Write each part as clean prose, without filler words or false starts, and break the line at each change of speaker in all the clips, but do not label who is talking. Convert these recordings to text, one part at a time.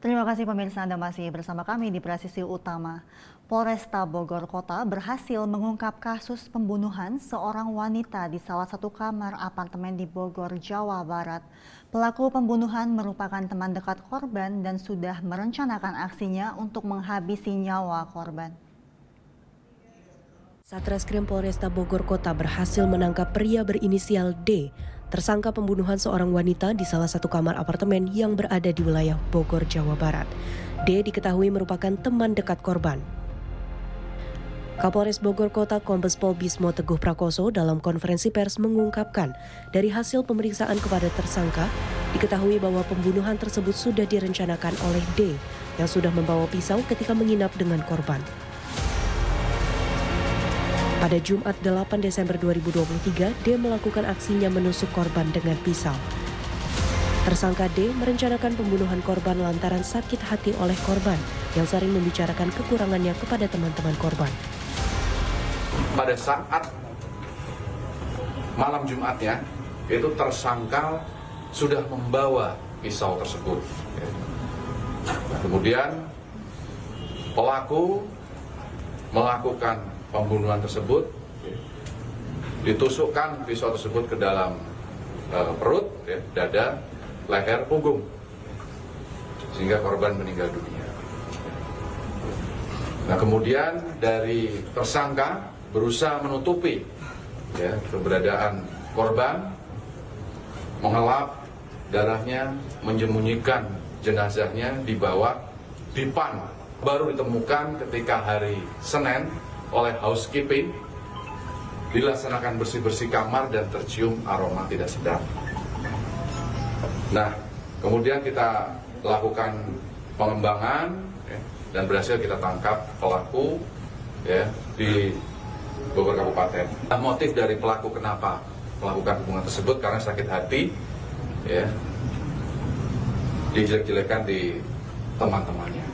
Terima kasih pemirsa, Anda masih bersama kami di Presisi Utama. Polresta Bogor Kota berhasil mengungkap kasus pembunuhan seorang wanita di salah satu kamar apartemen di Bogor, Jawa Barat. Pelaku pembunuhan merupakan teman dekat korban dan sudah merencanakan aksinya untuk menghabisi nyawa korban.
Satreskrim Polresta Bogor Kota berhasil menangkap pria berinisial D, tersangka pembunuhan seorang wanita di salah satu kamar apartemen yang berada di wilayah Bogor, Jawa Barat. D diketahui merupakan teman dekat korban. Kapolres Bogor Kota Kombes Pol Bismo Teguh Prakoso dalam konferensi pers mengungkapkan dari hasil pemeriksaan kepada tersangka, diketahui bahwa pembunuhan tersebut sudah direncanakan oleh D yang sudah membawa pisau ketika menginap dengan korban. Pada Jumat 8 Desember 2023, D melakukan aksinya menusuk korban dengan pisau. Tersangka D merencanakan pembunuhan korban lantaran sakit hati oleh korban yang sering membicarakan kekurangannya kepada teman-teman korban.
Pada saat malam Jumatnya, itu tersangka sudah membawa pisau tersebut. Kemudian pelaku melakukan pembunuhan tersebut, ditusukkan pisau tersebut ke dalam perut, dada, leher, punggung, sehingga korban meninggal dunia. Nah, kemudian dari tersangka berusaha menutupi keberadaan korban, mengelap darahnya, menyembunyikan jenazahnya di bawah dipan. Baru ditemukan ketika hari Senin oleh housekeeping, dilaksanakan bersih-bersih kamar dan tercium aroma tidak sedap. Nah, kemudian kita lakukan pengembangan dan berhasil kita tangkap pelaku di Bogor Kabupaten. Nah, motif dari pelaku kenapa melakukan hubungan tersebut karena sakit hati, dijelek-jelekan di teman-temannya.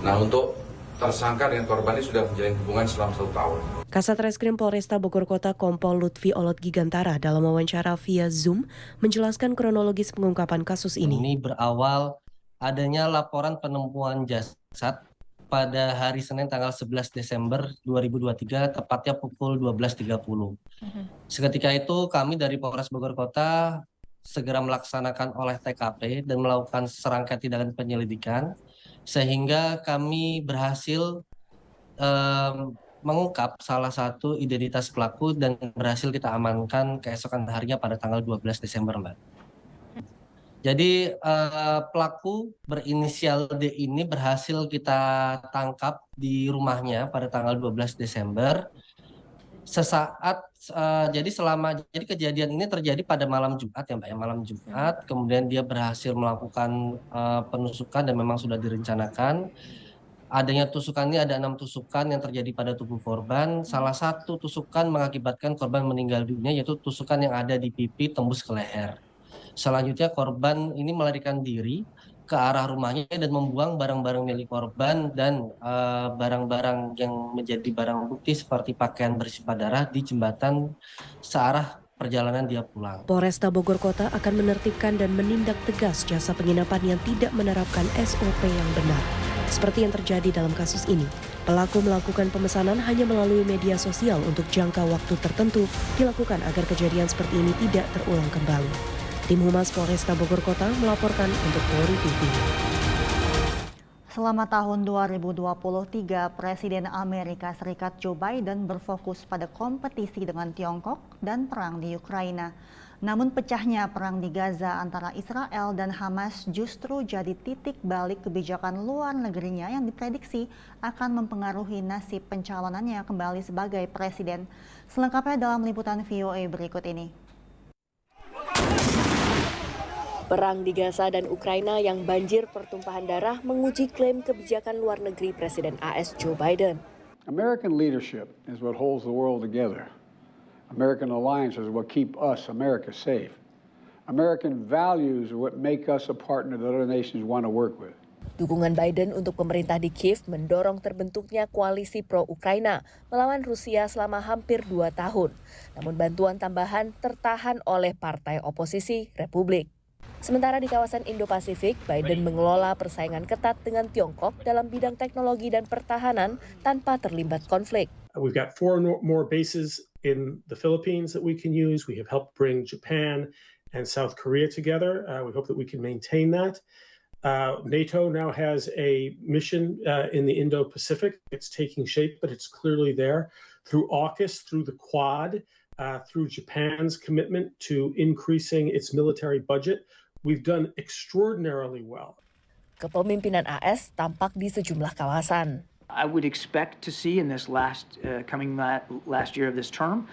Nah, untuk tersangka dengan korban ini sudah menjalin hubungan selama 1 tahun.
Kasat Reskrim Polresta Bogor Kota Kompol Lutfi Olot Gigantara dalam wawancara via Zoom menjelaskan kronologis pengungkapan kasus ini.
Ini berawal adanya laporan penemuan jasad pada hari Senin tanggal 11 Desember 2023, tepatnya pukul 12.30. Seketika itu kami dari Polres Bogor Kota segera melaksanakan olah TKP dan melakukan serangkaian tindakan penyelidikan, sehingga kami berhasil mengungkap salah satu identitas pelaku dan berhasil kita amankan keesokan harinya pada tanggal 12 Desember, Mbak. Jadi pelaku berinisial D ini berhasil kita tangkap di rumahnya pada tanggal 12 Desember. Sesaat jadi kejadian ini terjadi pada malam Jumat ya, Mbak, malam Jumat. Kemudian dia berhasil melakukan penusukan dan memang sudah direncanakan. Adanya tusukan ini ada 6 tusukan yang terjadi pada tubuh korban. Salah satu tusukan mengakibatkan korban meninggal dunia, yaitu tusukan yang ada di pipi tembus ke leher. Selanjutnya korban ini melarikan diri ke arah rumahnya dan membuang barang-barang milik korban dan barang-barang yang menjadi barang bukti seperti pakaian bersifat darah di jembatan searah perjalanan dia pulang.
Polresta Bogor Kota akan menertibkan dan menindak tegas jasa penginapan yang tidak menerapkan SOP yang benar. Seperti yang terjadi dalam kasus ini, pelaku melakukan pemesanan hanya melalui media sosial untuk jangka waktu tertentu dilakukan agar kejadian seperti ini tidak terulang kembali. Tim Humas Polresta Bogor Kota melaporkan untuk Polri TV.
Selama tahun 2023, Presiden Amerika Serikat Joe Biden berfokus pada kompetisi dengan Tiongkok dan perang di Ukraina. Namun pecahnya perang di Gaza antara Israel dan Hamas justru jadi titik balik kebijakan luar negerinya yang diprediksi akan mempengaruhi nasib pencalonannya kembali sebagai presiden. Selengkapnya dalam liputan VOA berikut ini.
Perang di Gaza dan Ukraina yang banjir pertumpahan darah menguji klaim kebijakan luar negeri Presiden AS Joe Biden.
American leadership is what holds the world together. American alliance is what keep us, America, safe. American values are what make us a partner that other nations want to work with.
Dukungan Biden untuk pemerintah di Kiev mendorong terbentuknya koalisi pro-Ukraina melawan Rusia selama hampir 2 tahun. Namun bantuan tambahan tertahan oleh partai oposisi Republik. Sementara di kawasan Indo-Pasifik, Biden mengelola persaingan ketat dengan Tiongkok dalam bidang teknologi dan pertahanan tanpa terlibat konflik.
We've got 4 more bases in the Philippines that we can use. We have helped bring Japan and South Korea together. We hope that we can maintain that. NATO now has a mission in the Indo-Pacific. It's taking shape, but it's clearly there. Through AUKUS, through the Quad, through Japan's commitment to increasing its military budget, we've done extraordinarily well.
Kepemimpinan AS tampak di sejumlah kawasan.
I would expect to see in this last year of this term,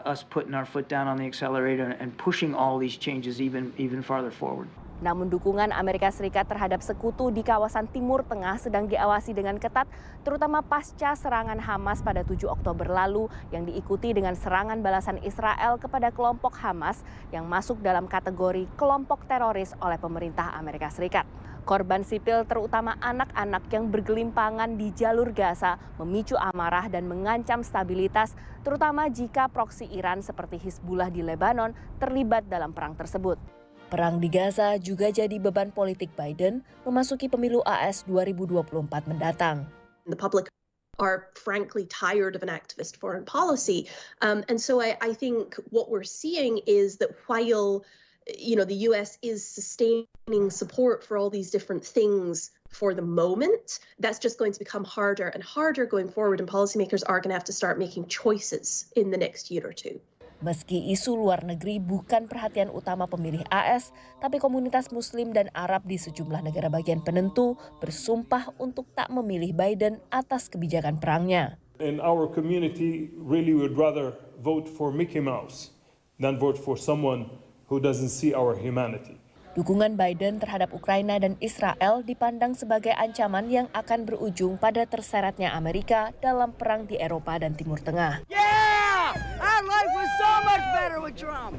us putting our foot down on the accelerator and pushing all these changes even farther forward.
Namun dukungan Amerika Serikat terhadap sekutu di kawasan Timur Tengah sedang diawasi dengan ketat, terutama pasca serangan Hamas pada 7 Oktober lalu yang diikuti dengan serangan balasan Israel kepada kelompok Hamas yang masuk dalam kategori kelompok teroris oleh pemerintah Amerika Serikat. Korban sipil terutama anak-anak yang bergelimpangan di jalur Gaza memicu amarah dan mengancam stabilitas, terutama jika proksi Iran seperti Hizbullah di Lebanon terlibat dalam perang tersebut. Perang di Gaza juga jadi beban politik Biden memasuki pemilu AS 2024 mendatang.
The public are frankly tired of an activist foreign policy. And so I think what we're seeing is that while the US is sustaining support for all these different things for the moment, that's just going to become harder and harder going forward, and policymakers are going to have to start making choices in the next year or two.
Meski isu luar negeri bukan perhatian utama pemilih AS, tapi komunitas Muslim dan Arab di sejumlah negara bagian penentu bersumpah untuk tak memilih Biden atas kebijakan perangnya.
In our community, really would rather vote for Mickey Mouse than vote for someone who doesn't see our humanity.
Dukungan Biden terhadap Ukraina dan Israel dipandang sebagai ancaman yang akan berujung pada terseretnya Amerika dalam perang di Eropa dan Timur Tengah.
Our life was so much better with Trump.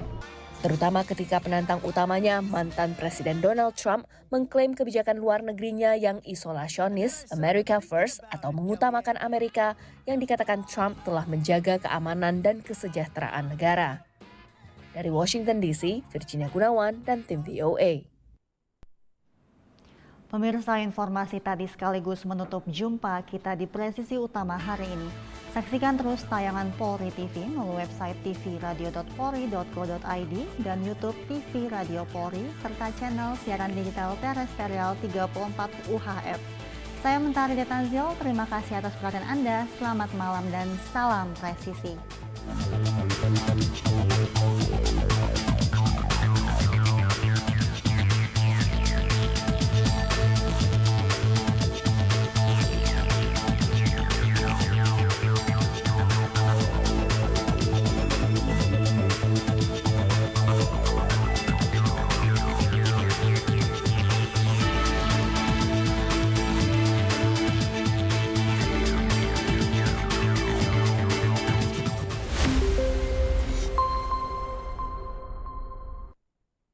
Terutama ketika penantang utamanya, mantan Presiden Donald Trump, mengklaim kebijakan luar negerinya yang isolasionis, America First, atau mengutamakan Amerika, yang dikatakan Trump telah menjaga keamanan dan kesejahteraan negara. Dari Washington DC, Virginia Gunawan dan tim VOA.
Pemirsa, informasi tadi sekaligus menutup jumpa kita di Presisi Utama hari ini. Saksikan terus tayangan Polri TV melalui website tvradio.polri.co.id dan YouTube TV Radio Polri serta channel siaran digital terestrial 34 UHF. Saya Mentari Detanzil, terima kasih atas perhatian Anda. Selamat malam dan salam presisi.